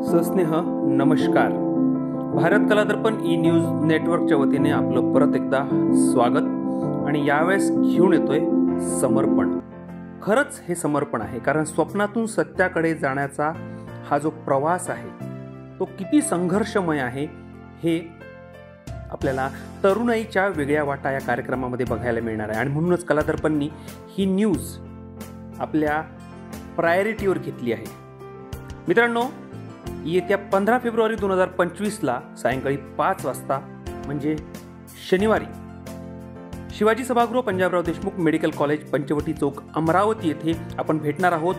सस्नेह नमस्कार. भारत कला दर्पण E news नेटवर्कच्या वतीने आपलं परत एकदा स्वागत. आणि यावेळेस घेऊन येतोय समर्पण. खरंच हे समर्पण आहे, कारण स्वप्नातून सत्याकडे जाण्याचा हा जो प्रवास आहे तो किती संघर्षमय आहे हे आपल्याला तरुणाईच्या वेगळ्या वाटा या कार्यक्रमामध्ये बघायला मिळणार आहे. आणि म्हणूनच कला दर्पणनी ही न्यूज आपल्या प्रायोरिटीवर घेतली आहे. मित्रांनो, येत्या 15 फेब्रुवारी 2025ला सायंकाळी 5 वाजता म्हणजे शनिवारी शिवाजी सभागृह पंजाबराव देशमुख मेडिकल कॉलेज पंचवटी चौक अमरावती येथे आपण भेटणार आहोत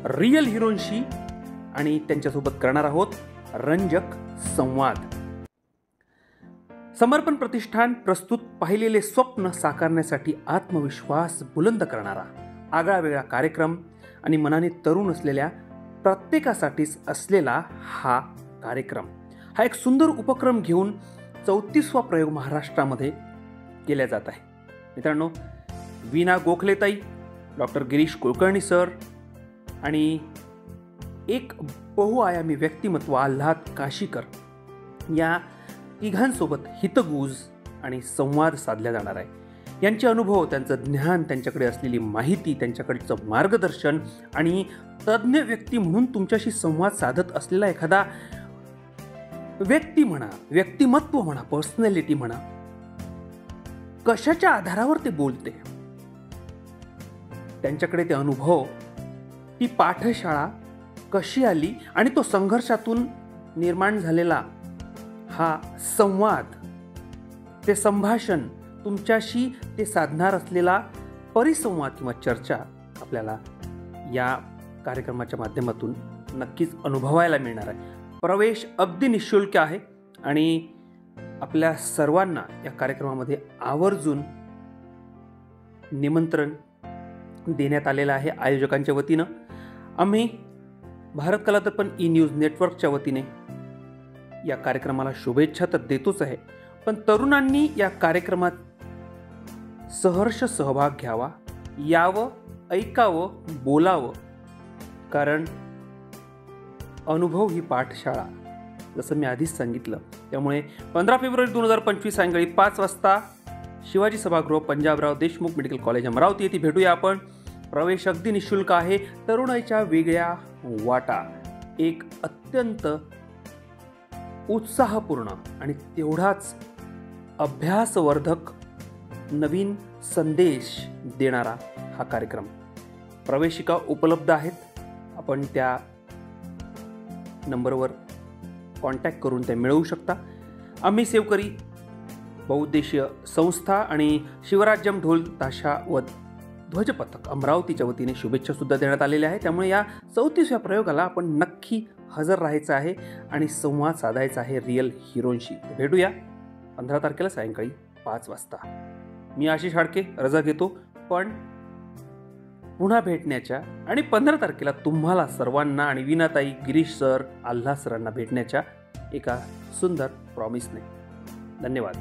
रिअल हिरोंशी आणि त्यांच्यासोबत करणार आहोत रंजक संवाद. समर्पण प्रतिष्ठान प्रस्तुत पाहिलेले स्वप्न साकारण्यासाठी आत्मविश्वास बुलंद करणारा आगळा वेगळा कार्यक्रम आणि मनाने तरुण असलेल्या प्रत्येकासाठीच असलेला हा कार्यक्रम. हा एक सुंदर उपक्रम घेऊन 34वा प्रयोग महाराष्ट्रामध्ये केला जात आहे. मित्रांनो, वीणा गोखलेताई, डॉक्टर गिरीश कुलकर्णी सर आणि एक बहुआयामी व्यक्तिमत्व आल्हाद काशीकर या तिघांसोबत हितगुज आणि संवाद साधला जाणार आहे. यांचे अनुभव, त्यांचं ज्ञान, त्यांच्याकडे असलेली माहिती, त्यांच्याकडचं मार्गदर्शन आणि तज्ज्ञ व्यक्ती म्हणून तुमच्याशी संवाद साधत असलेला एखादा व्यक्ती म्हणा, व्यक्तिमत्व म्हणा, पर्सनॅलिटी म्हणा, कशाच्या आधारावर ते बोलते, त्यांच्याकडे ते अनुभव, ती पाठशाळा कशी आली आणि तो संघर्षातून निर्माण झालेला हा संवाद, ते संभाषण, तुमच्याशी ते साधणार असलेला परिसंवाद किंवा चर्चा आपल्याला या कार्यक्रमाच्या माध्यमातून नक्कीच अनुभवायला मिळणार आहे. प्रवेश अगदी निःशुल्क आहे आणि आपल्या सर्वांना या कार्यक्रमामध्ये आवर्जून निमंत्रण देण्यात आलेलं आहे आयोजकांच्या वतीनं. आम्ही भारत कला दर्पण ई न्यूज नेटवर्कच्या वतीने या कार्यक्रमाला शुभेच्छा तर देतोच आहे, पण तरुणांनी या कार्यक्रमात सहर्ष सहभाग घ्यावा, यावं, ऐकावं, बोलावं, कारण अनुभव ही पाठशाळा, जसं मी आधीच सांगितलं. त्यामुळे 15 फेब्रुवारी 2025 सायंकाळी 5 वाजता शिवाजी सभागृह पंजाबराव देशमुख मेडिकल कॉलेज अमरावती येथे भेटूया आपण. प्रवेश अगदी निःशुल्क आहे. तरुणाईच्या वेगळ्या वाटा, एक अत्यंत उत्साहपूर्ण आणि तेवढाच अभ्यासवर्धक नवीन संदेश देणारा हा कार्यक्रम. प्रवेशिका उपलब्ध आहेत. आपण त्या नंबरवर कॉन्टॅक्ट करून त्या मिळवू शकता. आम्ही सेवकरी बहुउद्देशीय संस्था आणि शिवराज्यम ढोल ताशा व ध्वजपथक अमरावतीच्या वतीने शुभेच्छा सुद्धा देण्यात आलेल्या आहे. त्यामुळे या 34व्या प्रयोगाला आपण नक्की हजर राहायचं आहे आणि संवाद साधायचा आहे रिअल हिरोंशी. भेटूया 15 तारखेला सायंकाळी 5 वाजता. मी आशिष हाडके रजा घेतो, पण पुन्हा भेटण्याच्या आणि 15 तारखेला तुम्हाला सर्वांना आणि वीणाताई, गिरीश सर, आल्हाद सरांना भेटण्याच्या एका सुंदर प्रॉमिसने. धन्यवाद.